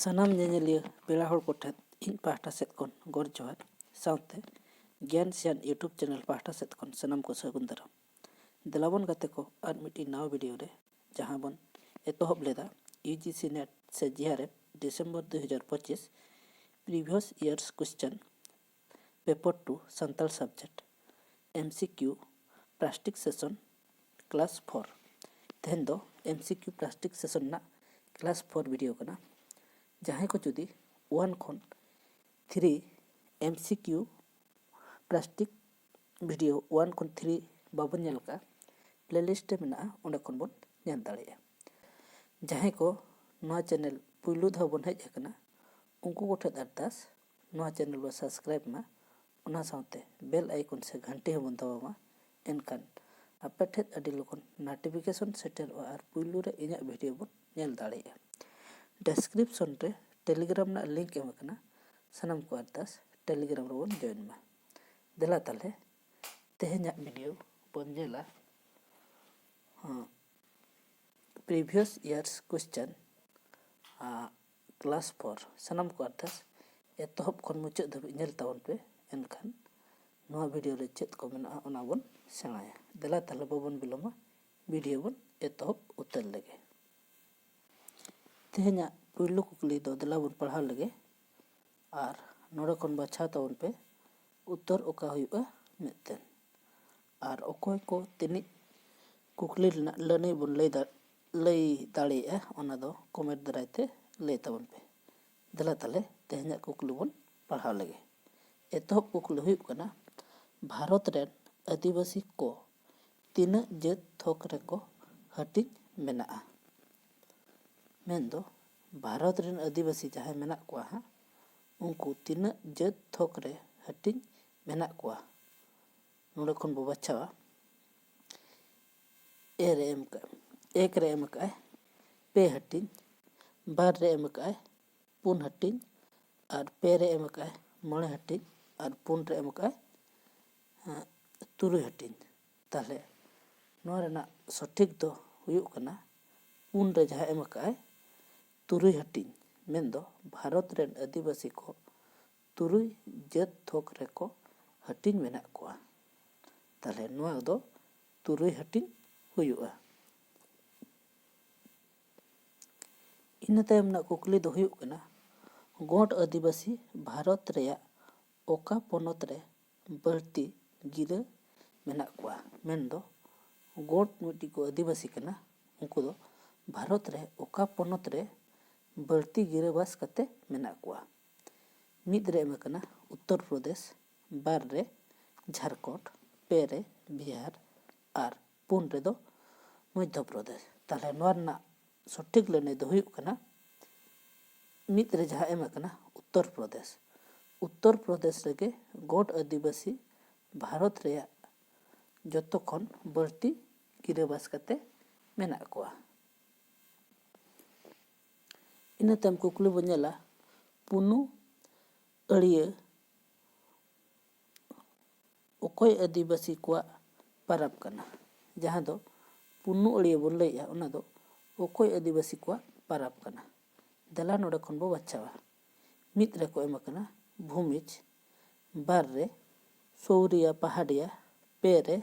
ᱥᱟᱱᱟᱢ ᱧᱮᱧᱮᱞᱤᱭᱟᱹ ᱯᱮᱲᱟ ᱦᱚᱲ ᱠᱚᱴᱷᱮᱱ ᱤᱧ ᱯᱟᱦᱴᱟ ᱥᱮᱫ ᱠᱷᱚᱱ ᱜᱚᱰ ᱡᱚᱦᱟᱨ ᱥᱟᱶᱛᱮ ᱜᱮᱭᱟᱱ ᱥᱤᱭᱟᱱ ᱤᱭᱩᱴᱩᱵᱽ ᱪᱮᱱᱮᱞ ᱯᱟᱦᱴᱟ ᱥᱮᱫ ᱠᱷᱚᱱ ᱥᱟᱱᱟᱢ ᱠᱚ ᱥᱟᱹᱜᱩᱱ ᱫᱟᱨᱟᱢ ᱫᱮᱞᱟᱵᱚᱱ ᱜᱟᱛᱮ ᱠᱚ ᱟᱨ ᱢᱤᱫᱴᱤᱡ ᱱᱟᱣᱟ ᱵᱷᱤᱰᱤᱭᱳ ᱨᱮ ᱡᱟᱦᱟᱸ ᱵᱚᱱ ᱮᱛᱚᱦᱚᱵ ᱞᱮᱫᱟ UGC नेट से GRF December 2025 previous years question paper 2 Santal subject MCQ practice session class 4 तेहन दो MCQ प्लास्टिक सेशन ना क्लास 4 वीडियो कना जहाँ को जुदी 1 खन 3 MCQ प्लास्टिक वीडियो 1 खन 3 बाबन नेलका प्लेलिस्ट में ओंडे खन बन नेल दाड़ेया जहाँ को नवा चैनल पुलू धा बन हेज कना उनको गोठे अरदास नवा चैनल बा सब्सक्राइब मा उना साथे बेल आइकन से घंटे बन दबामा एनकान आपे ठेज अडी लोगन नोटिफिकेशन सेटर और पुलू रे इना वीडियो बन नेल दाड़ेया डिस्क्रिप्शन रे टेलीग्राम ना लिंक एम कना सनम को अरदास टेलीग्राम रे बन जॉइन मा देला ताले तेहेना वीडियो बन जेला प्रीवियस ईयर्स क्वेश्चन क्लास 4 सनम को अरदास एतहब खन मुचाद धाबी नेल तावन पे एनखान नवा वीडियो रे चेत को मेना ओना बन सेणाया देला ताले बबन बिलोमा वीडियो बन एतहब उतर लगे तेहेना पुलू कुकली दो देला बन पढ़ा लगे और नोडे खन बाछा तावन पे उत्तर ओका हुआ मितन और अकोय को तिनी कुकली लने बन लई दाड़ेया ओना दो कमेंट दरायते लई तावन पे देला ताले तेहेना कुकली बन पढ़ा लगे एतहब कुकली हुई कना भारत रेन आदिवासी को तीना जात थोक रेको हटिज मेना मेन दो भारत रेन आदिवासी जहाँ मेना को हाँ उनको तीना जात थोक रे हटिज मेना को नोडे खन बो बाछावा एक रे एम का पे हटिज बार रे एम का पुन हटिज और पे रे एम का मणे हटिज और पुन रे एम का तुरुई हटिज ताले नोआ रेना सठिक दो हुयुग कना पुन रे जहाँ एम का तुरुई हटिज मेन दो भारत रेन आदिवासी को तुरुई जात थोक रेको हटिज मेना को ताले नोआ दो तुरुई हटिज हुयुगा इन तायम ना कुकली दो हुयुग कना गोट आदिवासी भारत रेया ओका पोनत रे बढ़ती गिरा मेना को मेन दो गोट मिट्टी को आदिवासी कना उनको दो भारत रे ओका पोनत रे बढ़ती गिरा बास कते मेना को मिद रे कना उत्तर प्रदेश बार रे झारखंड पे रे बिहार और पुन रे दो मध्य प्रदेश ताले नोरना सठिक लेने दो हुयुग कना मिद रे जहाँ एम कना उत्तर प्रदेश रेगे गोट आदिवासी भारत रे जतो खन बढ़ती गिराबास कते मेना को इन तम कुकली बनेला पुनु अड़िया ओकोय आदिवासी को परब कना जहाँ दो पुनु अड़िया बन लैया ओना दो ओकोय आदिवासी को परब कना देला नोडे खन बो बाछावा मिद रे को एम कना भूमिज बार रे सौरिया पहाड़िया पे रे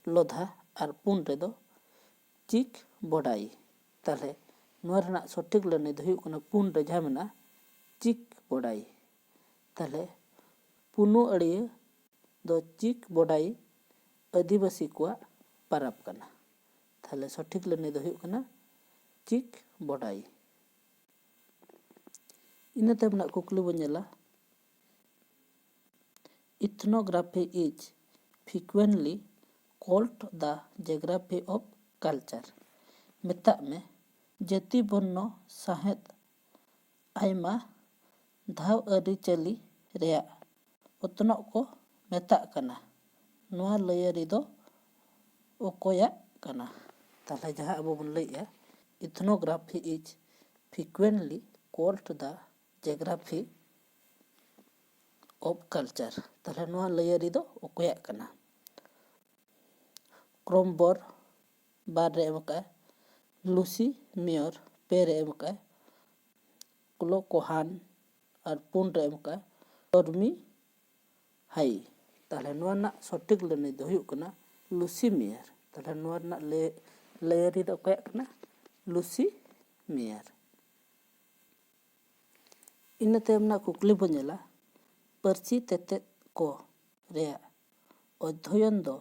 लोधा और पुन रे दो चिक बड़ाई ताले नोआ रेना सठिक लेने दो हुयुग कना पुन रे जहाँ मेना चिक बड़ाई ताले पुनु अड़िया दो चिक बड़ाई आदिवासी को परब कना ताले सठिक लेने दो हुयुग कना चिक बड़ाई इन तब ना कुकली बनेला ethnography is frequently called the geography of culture मेता में जाति बन्नो साहेद आयमा धाव अरी चली रेया उतना को मेता कना नोआ लयरी दो ओकोया कना ताले जहाँ अब बन लैया ethnography is frequently called the geography of culture ताले नोआ लयरी दो ओकोया कना क्रोमबर बार रे एम का लूसी मेयर पे रे एम का क्लो कोहान और पुन रे एम का टर्मी हाई ताले नोआ ना सटीक लैंग्वेज दो हुयुग कना लुसी मेयर ताले नोआ ना लेयरी दो कया कना लुसी मेयर इना तायम ना कुकली बो नेला पारसी तेतेद को रेया अध्ययन दो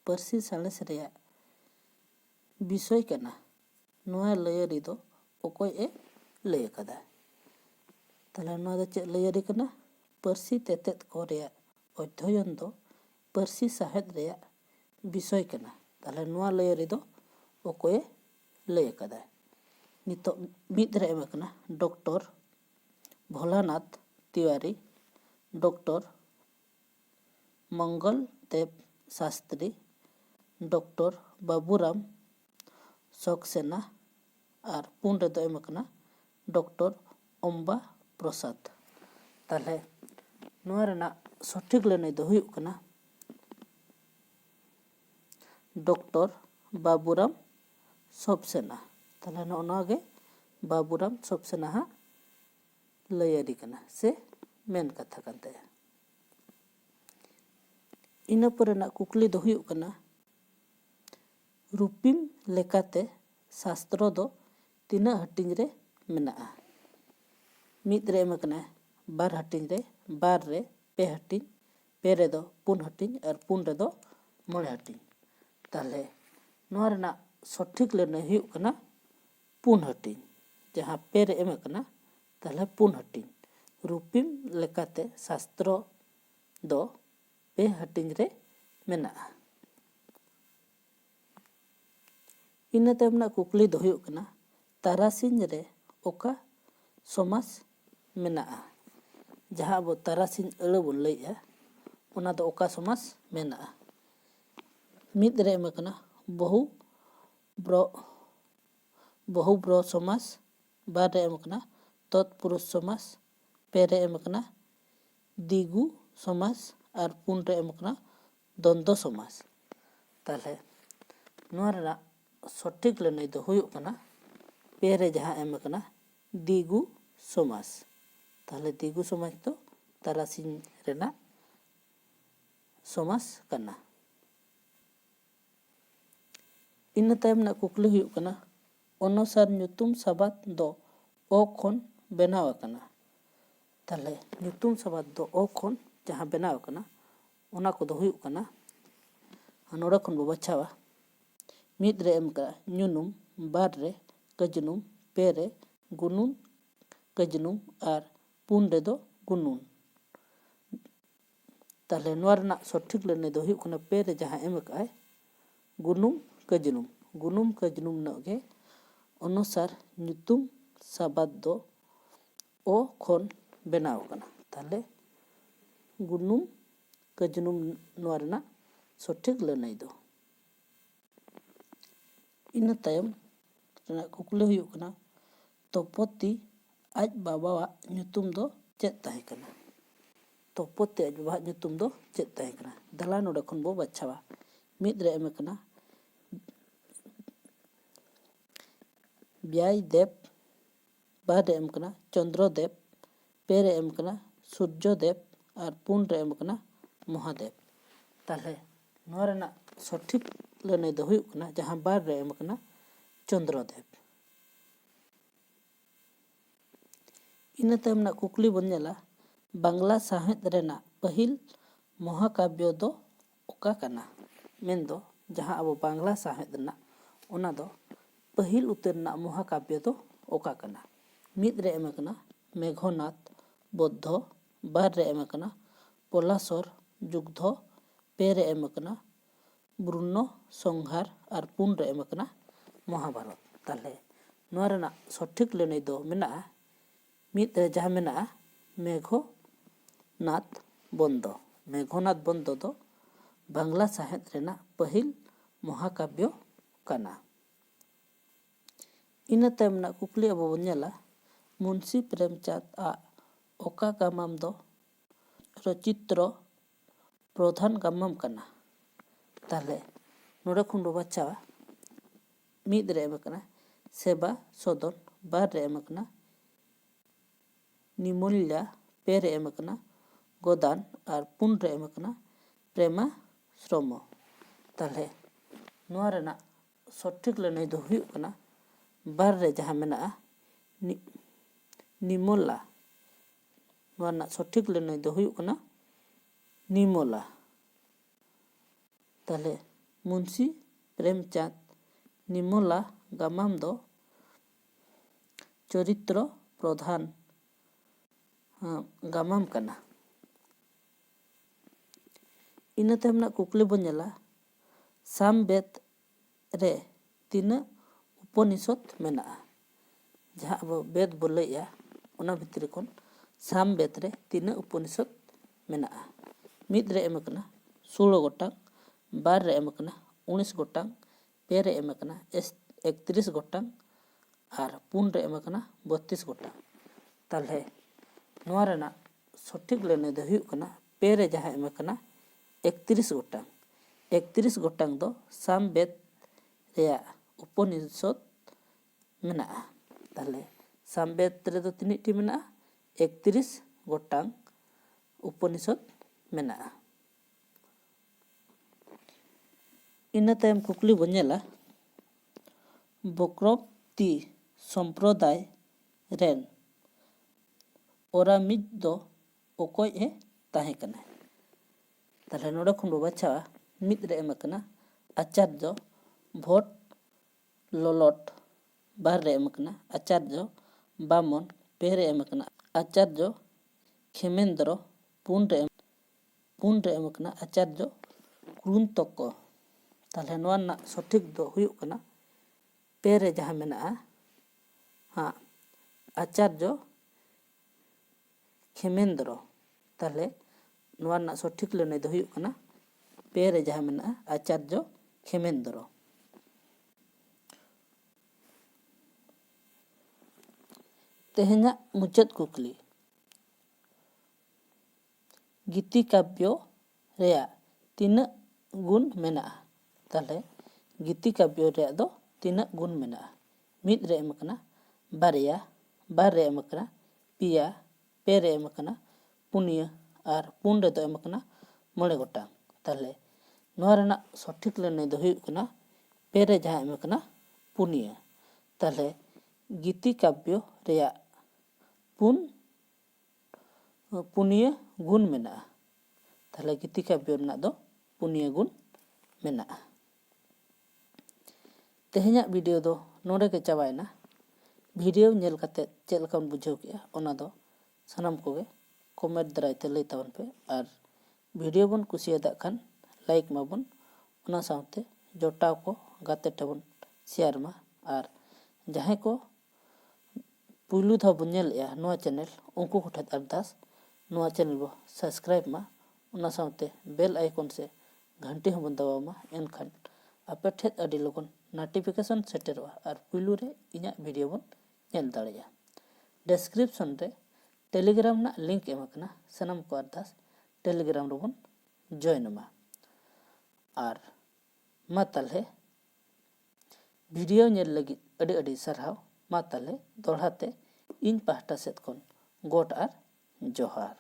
पारसी सालेस रेया विषय कना नोआ लेयरी दो ओकोय ए लय कदा ताले नोआ दो चेद लेयरी कना पारसी तेतेद को रेया अध्ययन दो पारसी साहेद रेया विषय कना ताले नोआ लेयरी दो ओकोय लय कदा नितो मिद रे एम कना डॉक्टर भोलानाथ तिवारी डॉक्टर मंगल देव शास्त्री डॉक्टर बाबूराम सक्सेना और पुन रे दो एम कना डॉक्टर अम्बा प्रसाद ताले नोआ रेना सठिक लैंग्वेज दो हुयुग कना डॉक्टर बाबूराम सक्सेना ताले नोआ गे बाबूराम सक्सेना हा लयरी कना से मेन कथा कन ताया इना परेना कुकली दो हुयुग कना रूपिम लेकाते शास्त्र दो तीना हटिंग रे मेनाआ मिद रे एम कना बार हटिंग रे बार रे पे हटिंग पे रे दो पुन हटिंग और पुन रे दो मोड़े हटिंग ताले नोआ रेना सठिक लैंग्वेज हुयुग कना पुन हटिंग जहां पे रे एम कना ताले पुन हटिंग रूपिम लेकाते शास्त्र दो पे हटिंग रे मेनाआ इना तायम ना कुकली दो हुयुग कना तारासिंह रे ओका समास मेनाआ जहां अब तारासिंह अड़ा बोन लैया ओना दो ओका समास मेनाआ मिद रे एम कना बहु ब्र समास बार रे एम कना तत्पुरुष समास पे रे एम कना दिगु समास और पुन रे एम कना द्वंद्व समास ताले नोआ रेना सठिक लैंग्वेज दो हुयुग कना पे रे जहां एम कना दिगु समास ताले दिगु समास तो तारासिंह रेना समास कना इना तायम ना कुकली हुयुग कना अनुसार ᱧᱩᱛᱩᱢ सबाद दो ओ खन बेनाव कना ताले ᱧᱩᱛᱩᱢ सबाद दो ओ खन जहां बेनाव कना ओना को दो हुयुग कना नोडा खन बो बछावा मिद रे एम का ᱧᱩᱱᱩᱢ बार रे कजनुम पे रे गुनुन कजनुम और पुन रे दो गुनुन ताले नोआ रेना सठिक लैंग्वेज दो हुयुग कना पे रे जहां एम का गुनुम कजनुम नगे अनुसार ᱧᱩᱛᱩᱢ सबाद दो ओ खन बेनाव कना ताले गुनुम कजनुम नोआ रेना सठिक लैंग्वेज दो इना तायम रेना कुकली हुयुग कना तोपति आज बाबावा ᱧᱩᱛᱩᱢ दो चेद ताहे कना तोपति आज बाबा ᱧᱩᱛᱩᱢ दो चेद ताहे कना दला नोडे खन बो बछावा मिद रे एम कना व्याय देव बार रे एम कना चंद्रदेव पे रे एम कना सूर्यदेव और पुन रे एम कना महादेव ताले नोआ रेना सठिक लैंग्वेज दो हुयुग कना जहां बार रे एम कना चंद्रदेव इना तायम ना कुकली बन नेला बांग्ला साहित्य रेना पहिल महाकाव्य दो ओका कना मेन दो जहां अब बांग्ला साहित्य ना ओना दो पहिल उतर ना महाकाव्य दो ओका कना मिद रे एम कना मेघनाथ बौद्ध बार रे एम कना पलाशर युद्ध पे रे एम कना ब्रुनो संहार और पुन रे एम कना महाभारत ताले नोआ रेना सठिक लैंग्वेज दो मेनाआ मिद रे जहां मेनाआ मेघनाथ बंदो दो बांग्ला साहित्य रेना पहिल महाकाव्य कना इना तायम ना कुकली अब बन नेला मुंशी प्रेमचंद आ ओका गामाम दो रचित्र प्रधान गामाम कना ताले नोडे खन बो बछावा मिद रे एम कना सेवा सदन बार रे एम कना निमोलिया, पे रे एम आकना गोदान और पुन रे एम आकना प्रेमा श्रमो। ताहले नोआ रेना सठिक लैनाय दो हुयुग कना बार रे जहां मेनाआ निमोला। नोआ ना सठिक लैनाय दो हुयुग कना निमोला। ताहले मुंशी प्रेमचंद निमोला गामाम दो चरित्र प्रधान गामाम कना। इना तायम ना कुकली बन नेला सामवेद रे तीना उपनिषद मेनाआ। जहां अब वेद बो लैया ओना भितरी खन सामवेद रे तीना उपनिषद मेनाआ। मिद रे एम आकना 16 गोटांग, बार रे एम आकना 19 गोटांग, पे रे एम आकना 31 गोटांग और पुन रे एम आकना 32 गोटांग। ताहले नोआ रेना सठिक लैनाय दो हुयुग कना पे रे जहां एम आकना 31 गोटांग। 31 गोटांग दो सामवेद रेया उपनिषद मेनाआ। ताहले सामवेद रे दो तिनिट टी मेनाआ 31 गोटांग उपनिषद मेनाआ। इना तायम कुकली बन नेला बक्रमती संप्रदाय रेन ओरामिज दो ओकोय ए ताहे कना। ताहले नोडे खन बो बाछावा मिद रे एम आकना आचार्य भट्ट ललट, बार रे एम आकना आचार्य बामन, पे रे एम आकना आचार्य खेमेंद्र, पुन रे एम आकना आचार्य कुरुंतक। ताहले नोआ ना सठिक दो हुयुग कना पे रे जहां मेनाआ आचार्य खेमेंद्र। ताहले नोआ ना सठिक लैनाय दो हुयुग कना पे रे जहां मेनाआ आचार्य खेमेंद्र। तेहेना मुचाद कुकली गीति काव्य रेया तीना गुण मेनाआ। ताहले गीति काव्य रेया दो तीना गुण मेनाआ। मिद रे एम आकना बारया, बार रे एम आकना पिया, पे रे एम आकना पुनिया और पुन रे दो एम आकना 9 गोटांग। ताहले नोआ रेना सठिक लैनाय दो हुयुग कना पे रे जहां एम आकना पुनिया। ताहले गीति काव्य रेया पुनिया गुण मेनाआ। ताहले गीति काव्य रेना दो पुनिया गुण मेनाआ। तेहेना वीडियो दो नोडे के चाबायना। वीडियो नेल कते चेद लेकाम बुझाव केआ ओना दो सानाम कोगे कमेंट दाराय ते लay ताबन पे और वीडियो बन कुसियादा खान लाइक माबन ओना सावते जोटाव को गाते ठेबन शेयर मा और जहां को पुलू धा बन नेलया नोआ चैनल उनको कोठे अरदास नोआ चैनल बो सब्सक्राइब मा ओना सावते बेल आइकन से घंटी हबन दबाव मा एनखान आपे ठेद अडी लगन नोटिफिकेशन सेटेरवा और पुलू रे इना वीडियो बन नेल दाड़ेया। डिस्क्रिप्शन रे टेलीग्राम ना लिंक एम आकना सनम को अरदास टेलीग्राम रे बन जॉइन मा और मा ताहले वीडियो नेल लगी अडी अडी सरहाव। मा ताहले दोड़ाते इन पाहटा सेद खन गोड और जोहार।